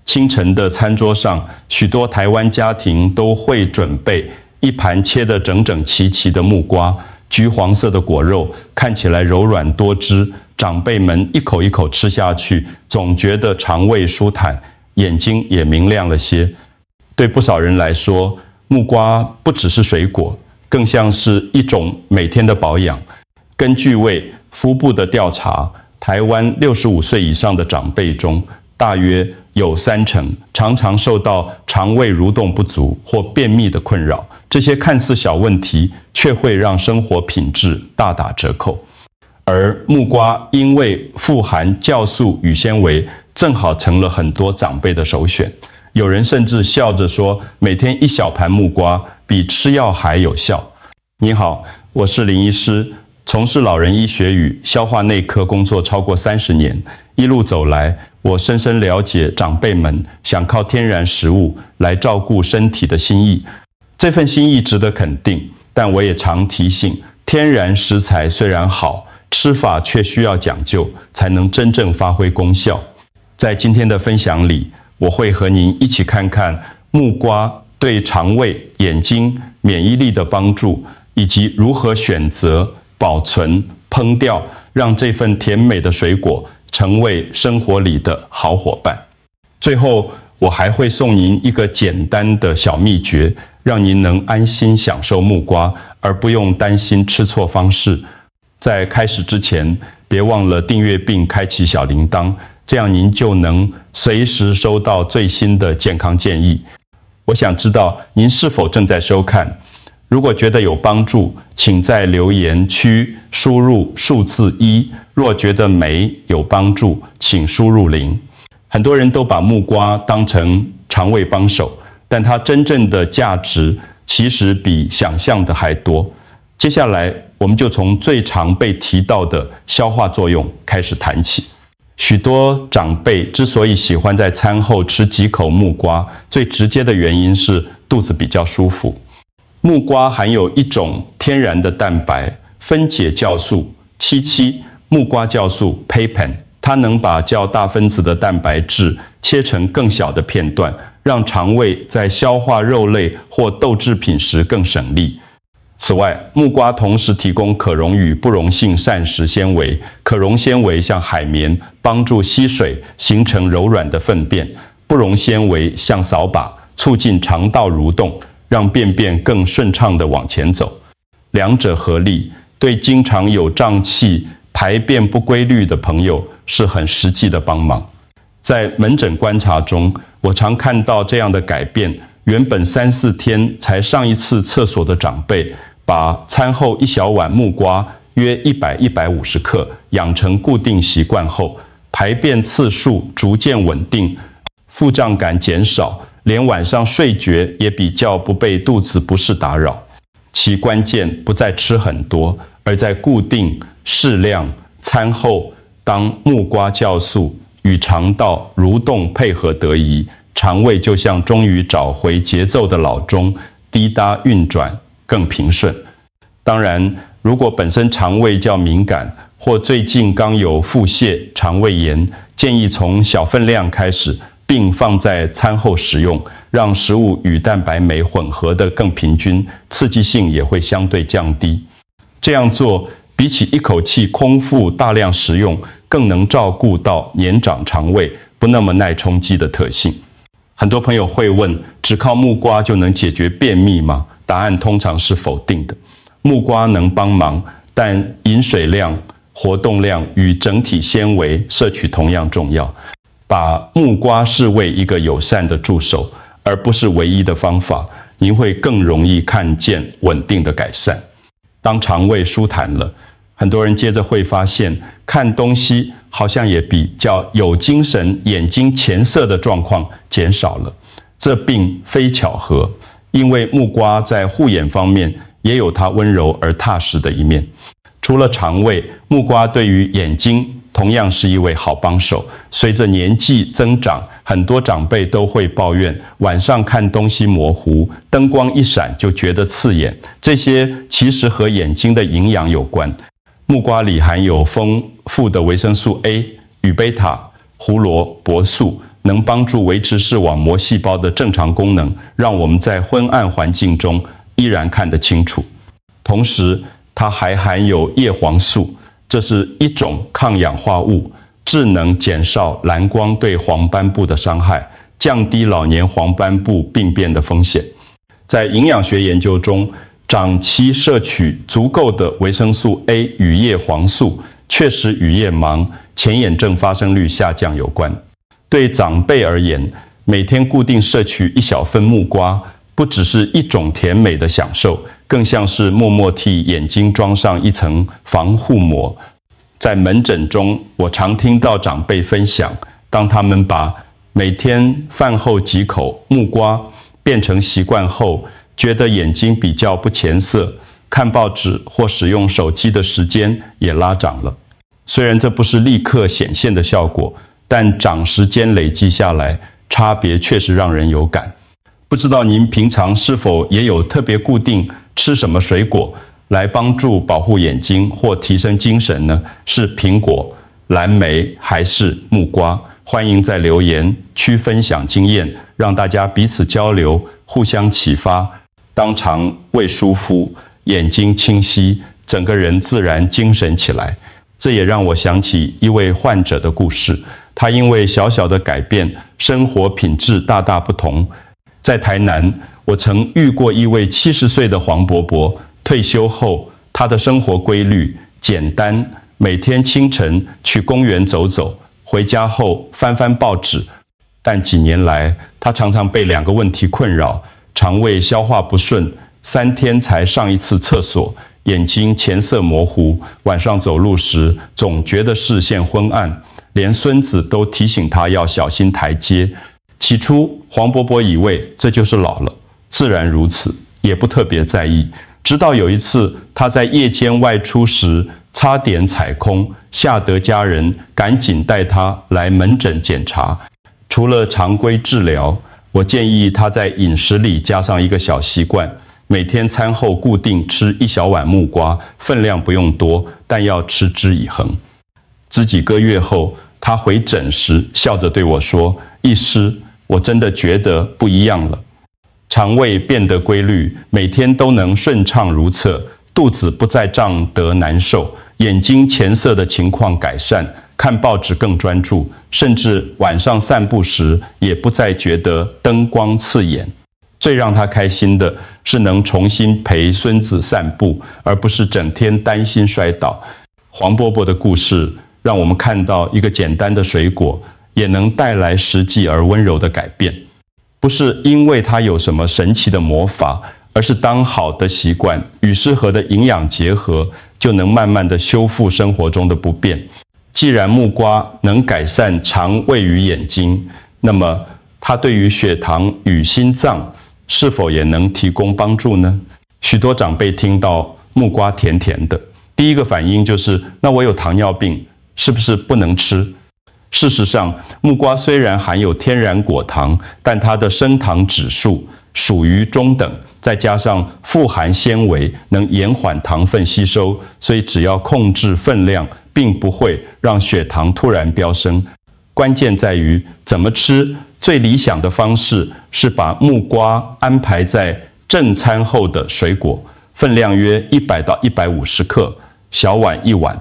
清晨的餐桌上，许多台湾家庭都会准备一盘切得整整齐齐的木瓜，橘黄色的果肉看起来柔软多汁，长辈们一口一口吃下去，总觉得肠胃舒坦，眼睛也明亮了些。对不少人来说，木瓜不只是水果，更像是一种每天的保养。根据为福部的调查，台湾65岁以上的长辈中，大约有30%常常受到肠胃蠕动不足或便秘的困扰。这些看似小问题，却会让生活品质大打折扣。而木瓜因为富含酵素与纤维，正好成了很多长辈的首选。有人甚至笑着说，每天一小盘木瓜比吃药还有效。你好，我是林医师，从事老人医学与消化内科工作超过30年，一路走来，我深深了解长辈们想靠天然食物来照顾身体的心意。这份心意值得肯定，但我也常提醒，天然食材虽然好，吃法却需要讲究，才能真正发挥功效。在今天的分享里，我会和您一起看看木瓜对肠胃、眼睛、免疫力的帮助，以及如何选择、保存、烹调，让这份甜美的水果成为生活里的好伙伴。最后，我还会送您一个简单的小秘诀，让您能安心享受木瓜，而不用担心吃错方式。在开始之前，别忘了订阅并开启小铃铛，这样您就能随时收到最新的健康建议。我想知道您是否正在收看。如果觉得有帮助，请在留言区输入数字1；若觉得没有帮助，请输入0。很多人都把木瓜当成肠胃帮手，但它真正的价值其实比想象的还多。接下来，我们就从最常被提到的消化作用开始谈起。许多长辈之所以喜欢在餐后吃几口木瓜，最直接的原因是肚子比较舒服。木瓜含有一种天然的蛋白分解酵素77，木瓜酵素 papain， 它能把较大分子的蛋白质切成更小的片段，让肠胃在消化肉类或豆制品时更省力。此外，木瓜同时提供可溶与不溶性膳食纤维，可溶纤维像海绵，帮助吸水形成柔软的粪便；不溶纤维像扫把，促进肠道蠕动，让便便更顺畅地往前走。两者合力，对经常有胀气、排便不规律的朋友是很实际的帮忙。在门诊观察中，我常看到这样的改变：原本3、4天才上一次厕所的长辈，把餐后一小碗木瓜约100-150克养成固定习惯后，排便次数逐渐稳定，腹胀感减少，连晚上睡觉也比较不被肚子不适打扰。其关键不在吃很多，而在固定适量。餐后，当木瓜酵素与肠道蠕动配合得宜，肠胃就像终于找回节奏的老钟，滴答运转更平顺。当然，如果本身肠胃较敏感，或最近刚有腹泻、肠胃炎，建议从小分量开始，并放在餐后食用，让食物与蛋白酶混合得更平均，刺激性也会相对降低。这样做比起一口气空腹大量食用，更能照顾到年长肠胃不那么耐冲击的特性。很多朋友会问，只靠木瓜就能解决便秘吗？答案通常是否定的。木瓜能帮忙，但饮水量、活动量与整体纤维摄取同样重要。把木瓜视为一个友善的助手，而不是唯一的方法，您会更容易看见稳定的改善。当肠胃舒坦了，很多人接着会发现，看东西好像也比较有精神，眼睛前色的状况减少了。这并非巧合，因为木瓜在护眼方面也有它温柔而踏实的一面。除了肠胃，木瓜对于眼睛同样是一位好帮手。随着年纪增长，很多长辈都会抱怨晚上看东西模糊，灯光一闪就觉得刺眼。这些其实和眼睛的营养有关。木瓜里含有丰富的维生素 A 与贝塔胡萝卜素，能帮助维持视网膜细胞的正常功能，让我们在昏暗环境中依然看得清楚。同时，它还含有叶黄素，这是一种抗氧化物，智能减少蓝光对黄斑部的伤害，降低老年黄斑部病变的风险。在营养学研究中，长期摄取足够的维生素 A 与叶黄素，确实与夜盲、前眼症发生率下降有关。对长辈而言，每天固定摄取1小份木瓜，不只是一种甜美的享受，更像是默默替眼睛装上一层防护膜。在门诊中，我常听到长辈分享，当他们把每天饭后几口木瓜变成习惯后，觉得眼睛比较不前色，看报纸或使用手机的时间也拉长了。虽然这不是立刻显现的效果，但长时间累积下来，差别确实让人有感。不知道您平常是否也有特别固定吃什么水果来帮助保护眼睛或提升精神呢？是苹果、蓝莓还是木瓜？欢迎在留言区分享经验，让大家彼此交流，互相启发。当肠胃舒服，眼睛清晰，整个人自然精神起来。这也让我想起一位患者的故事，他因为小小的改变，生活品质大大不同。在台南，我曾遇过一位70岁的黄伯伯，退休后，他的生活规律简单，每天清晨去公园走走，回家后翻翻报纸。但几年来，他常常被2个问题困扰：肠胃消化不顺，3天才上一次厕所，眼睛前色模糊，晚上走路时总觉得视线昏暗，连孙子都提醒他要小心台阶。起初，黄伯伯以为这就是老了，自然如此，也不特别在意。直到有一次，他在夜间外出时差点踩空，吓得家人赶紧带他来门诊检查。除了常规治疗，我建议他在饮食里加上一个小习惯，每天餐后固定吃1小碗木瓜，分量不用多，但要持之以恒。几个月后，他回诊时笑着对我说：“医师，我真的觉得不一样了，肠胃变得规律，每天都能顺畅如厕，肚子不再胀得难受，眼睛前色的情况改善，看报纸更专注，甚至晚上散步时也不再觉得灯光刺眼。”最让他开心的是能重新陪孙子散步，而不是整天担心摔倒。黄伯伯的故事让我们看到一个简单的水果也能带来实际而温柔的改变。不是因为它有什么神奇的魔法，而是当好的习惯与适合的营养结合，就能慢慢的修复生活中的不便。既然木瓜能改善肠胃与眼睛，那么它对于血糖与心脏是否也能提供帮助呢？许多长辈听到木瓜甜甜的，第一个反应就是：那我有糖尿病，是不是不能吃？事实上，木瓜虽然含有天然果糖，但它的升糖指数属于中等，再加上富含纤维，能延缓糖分吸收，所以只要控制分量，并不会让血糖突然飙升。关键在于怎么吃。最理想的方式是把木瓜安排在正餐后的水果，分量约100到150克，小碗1碗。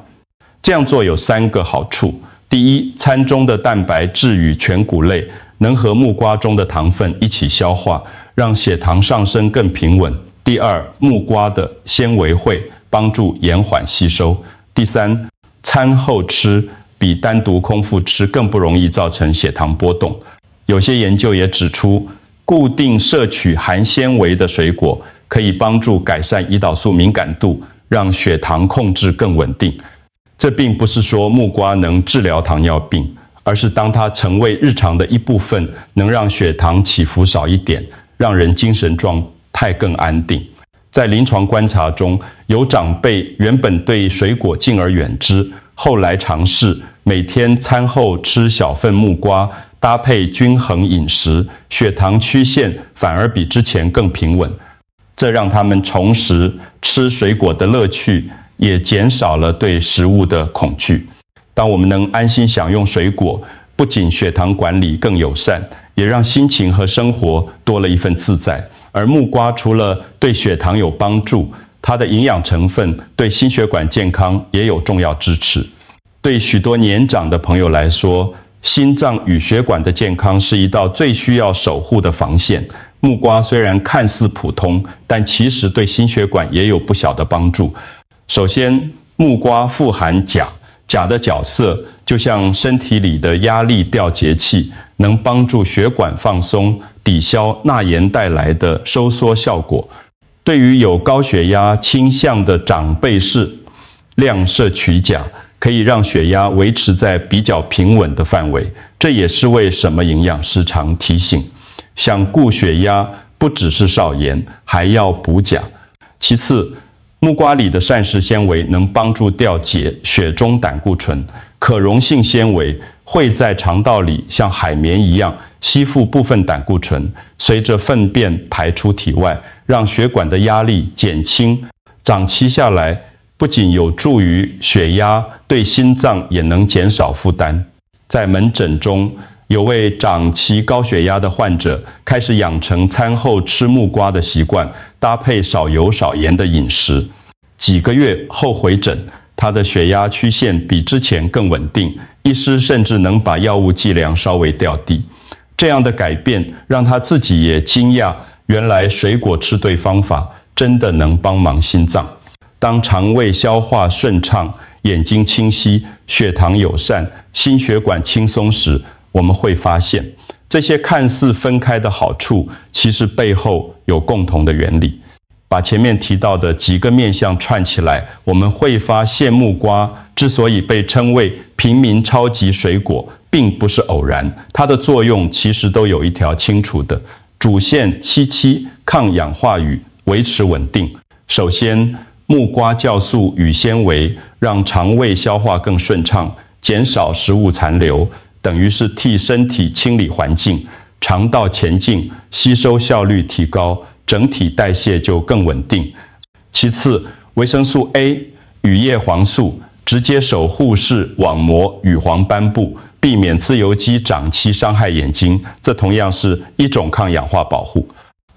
这样做有3个好处：第一，餐中的蛋白质与全谷类能和木瓜中的糖分一起消化，让血糖上升更平稳；第二，木瓜的纤维会帮助延缓吸收；第三，餐后吃比单独空腹吃更不容易造成血糖波动。有些研究也指出，固定摄取含纤维的水果可以帮助改善胰岛素敏感度，让血糖控制更稳定。这并不是说木瓜能治疗糖尿病，而是当它成为日常的一部分，能让血糖起伏少一点，让人精神状态更安定。在临床观察中，有长辈原本对水果敬而远之，后来尝试每天餐后吃小份木瓜，搭配均衡饮食，血糖曲线反而比之前更平稳。这让他们重拾吃水果的乐趣，也减少了对食物的恐惧。当我们能安心享用水果，不仅血糖管理更友善，也让心情和生活多了一份自在。而木瓜除了对血糖有帮助，它的营养成分对心血管健康也有重要支持。对许多年长的朋友来说，心脏与血管的健康是一道最需要守护的防线。木瓜虽然看似普通，但其实对心血管也有不小的帮助。首先，木瓜富含钾，钾的角色就像身体里的压力调节器，能帮助血管放松，抵消钠盐带来的收缩效果。对于有高血压倾向的长辈适量摄取钾，可以让血压维持在比较平稳的范围。这也是为什么营养师常提醒，想顾血压不只是少盐，还要补钾。其次，木瓜里的膳食纤维能帮助调节血中胆固醇，可溶性纤维会在肠道里像海绵一样吸附部分胆固醇，随着粪便排出体外，让血管的压力减轻。长期下来，不仅有助于血压，对心脏也能减少负担。在门诊中，有位长期高血压的患者开始养成餐后吃木瓜的习惯，搭配少油少盐的饮食。几个月后回诊，他的血压曲线比之前更稳定，医师甚至能把药物剂量稍微调低。这样的改变让他自己也惊讶，原来水果吃对方法真的能帮忙心脏。当肠胃消化顺畅，眼睛清晰，血糖友善，心血管轻松时，我们会发现，这些看似分开的好处，其实背后有共同的原理。把前面提到的几个面向串起来，我们会发现木瓜之所以被称为平民超级水果，并不是偶然，它的作用其实都有一条清楚的主线：7抗氧化与维持稳定。首先，木瓜酵素与纤维让肠胃消化更顺畅，减少食物残留，等于是替身体清理环境，肠道前进，吸收效率提高，整体代谢就更稳定。其次，维生素 A 与叶黄素直接守护视网膜羽黄斑部，避免自由基长期伤害眼睛，这同样是一种抗氧化保护。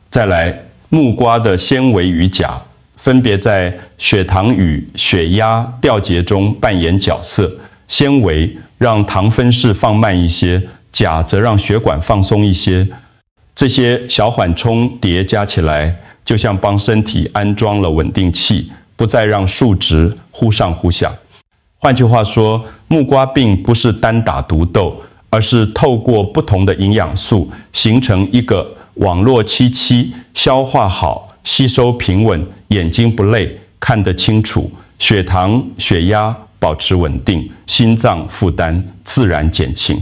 再来，木瓜的纤维与钾分别在血糖与血压调节中扮演角色，纤维让糖分释放慢一些，钾则让血管放松一些。这些小缓冲叠加起来，就像帮身体安装了稳定器，不再让数值忽上忽下。换句话说，木瓜并不是单打独斗，而是透过不同的营养素形成一个网络7：消化好，吸收平稳，眼睛不累，看得清楚，血糖、血压保持稳定，心脏负担自然减轻。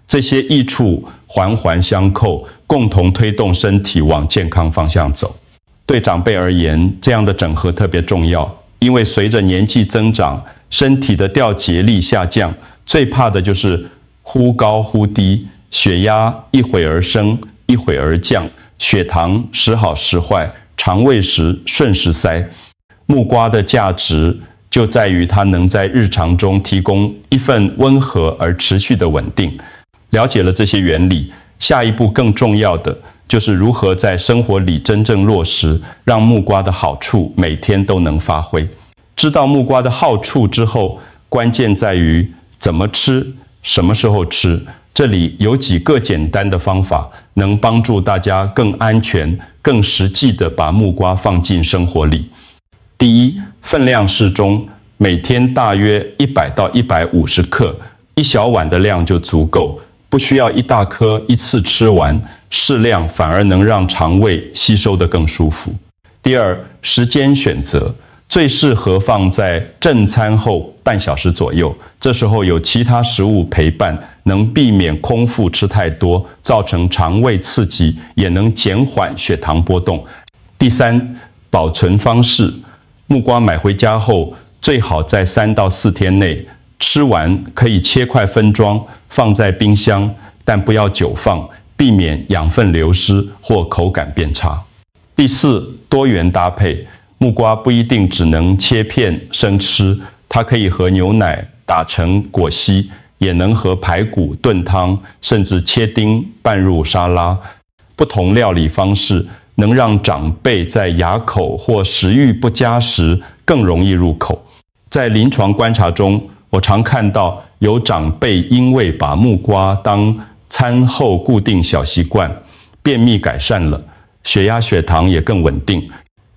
这些益处环环相扣，共同推动身体往健康方向走。对长辈而言，这样的整合特别重要，因为随着年纪增长，身体的调节力下降，最怕的就是忽高忽低，血压一会儿升，一会儿降，血糖时好时坏，肠胃时顺时塞。木瓜的价值就在于它能在日常中提供一份温和而持续的稳定。了解了这些原理，下一步更重要的就是如何在生活里真正落实，让木瓜的好处每天都能发挥。知道木瓜的好处之后，关键在于怎么吃，什么时候吃。这里有几个简单的方法，能帮助大家更安全、更实际地把木瓜放进生活里。第一，分量适中，每天大约100到150克，一小碗的量就足够，不需要一大颗一次吃完，适量反而能让肠胃吸收得更舒服。第二，时间选择，最适合放在正餐后半小时左右，这时候有其他食物陪伴，能避免空腹吃太多，造成肠胃刺激，也能减缓血糖波动。第三，保存方式，木瓜买回家后，最好在3到4天内吃完，可以切块分装，放在冰箱，但不要久放，避免养分流失或口感变差。第四，多元搭配，木瓜不一定只能切片生吃，它可以和牛奶打成果昔，也能和排骨炖汤，甚至切丁拌入沙拉。不同料理方式能让长辈在牙口或食欲不佳时更容易入口。在临床观察中，我常看到有长辈因为把木瓜当餐后固定小习惯，便秘改善了，血压血糖也更稳定。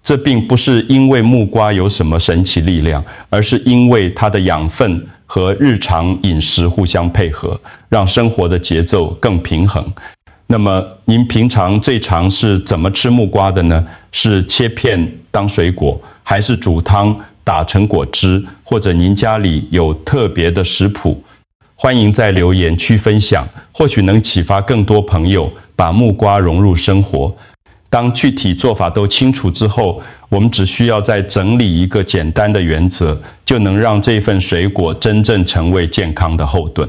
这并不是因为木瓜有什么神奇力量，而是因为它的养分和日常饮食互相配合，让生活的节奏更平衡。那么您平常最常是怎么吃木瓜的呢？是切片当水果，还是煮汤打成果汁，或者您家里有特别的食谱？欢迎在留言区分享，或许能启发更多朋友把木瓜融入生活。当具体做法都清楚之后，我们只需要再整理一个简单的原则，就能让这份水果真正成为健康的后盾。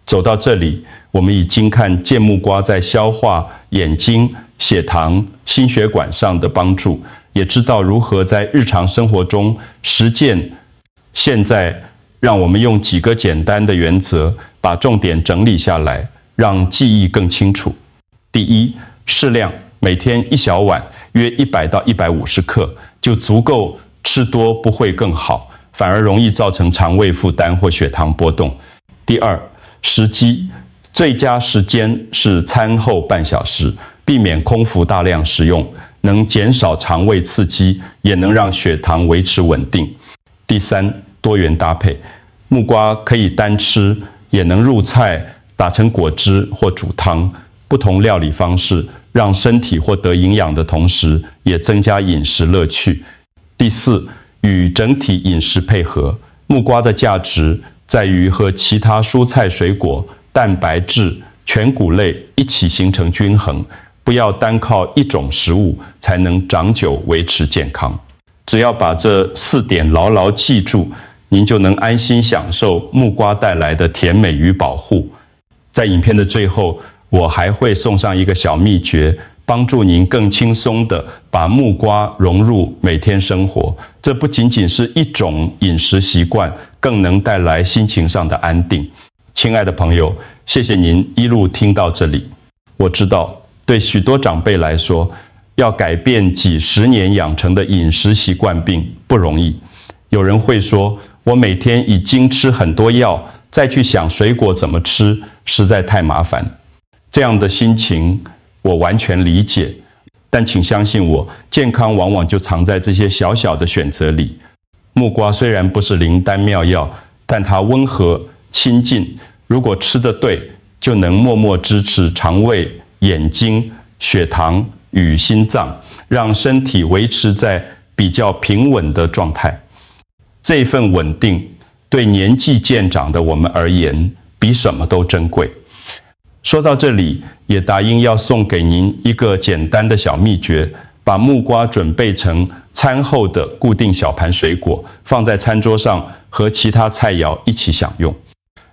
走到这里，我们已经看见木瓜在消化、眼睛、血糖、心血管上的帮助，也知道如何在日常生活中实践。现在让我们用几个简单的原则把重点整理下来，让记忆更清楚。第一，适量，每天1小碗，约100到150克，就足够，吃多不会更好，反而容易造成肠胃负担或血糖波动。第二，时机，最佳时间是餐后半小时，避免空腹大量食用，能减少肠胃刺激，也能让血糖维持稳定。第三，多元搭配，木瓜可以单吃，也能入菜，打成果汁或煮汤，不同料理方式，让身体获得营养的同时，也增加饮食乐趣。第四，与整体饮食配合，木瓜的价值在于和其他蔬菜水果、蛋白质、全谷类一起形成均衡，不要单靠一种食物才能长久维持健康。只要把这4点牢牢记住，您就能安心享受木瓜带来的甜美与保护。在影片的最后，我还会送上一个小秘诀，帮助您更轻松地把木瓜融入每天生活。这不仅仅是一种饮食习惯，更能带来心情上的安定。亲爱的朋友，谢谢您一路听到这里。我知道，对许多长辈来说，要改变几十年养成的饮食习惯并不容易。有人会说，我每天已经吃很多药，再去想水果怎么吃，实在太麻烦。这样的心情我完全理解，但请相信我，健康往往就藏在这些小小的选择里。木瓜虽然不是灵丹妙药，但它温和亲近，如果吃得对，就能默默支持肠胃、眼睛、血糖与心脏，让身体维持在比较平稳的状态。这份稳定对年纪渐长的我们而言，比什么都珍贵。说到这里，也答应要送给您一个简单的小秘诀，把木瓜准备成餐后的固定小盘水果，放在餐桌上和其他菜肴一起享用。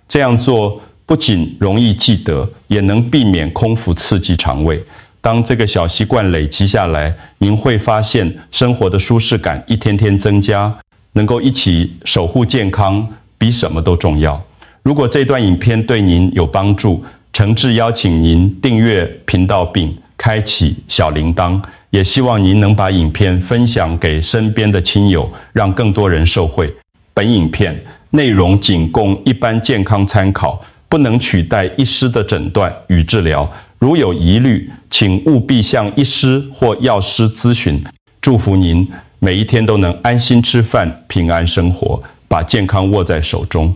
这样做不仅容易记得，也能避免空腹刺激肠胃。当这个小习惯累积下来，您会发现生活的舒适感一天天增加，能够一起守护健康，比什么都重要。如果这段影片对您有帮助，诚挚邀请您订阅频道并开启小铃铛，也希望您能把影片分享给身边的亲友，让更多人受惠。本影片内容仅供一般健康参考，不能取代医师的诊断与治疗。如有疑虑，请务必向医师或药师咨询。祝福您每一天都能安心吃饭，平安生活，把健康握在手中。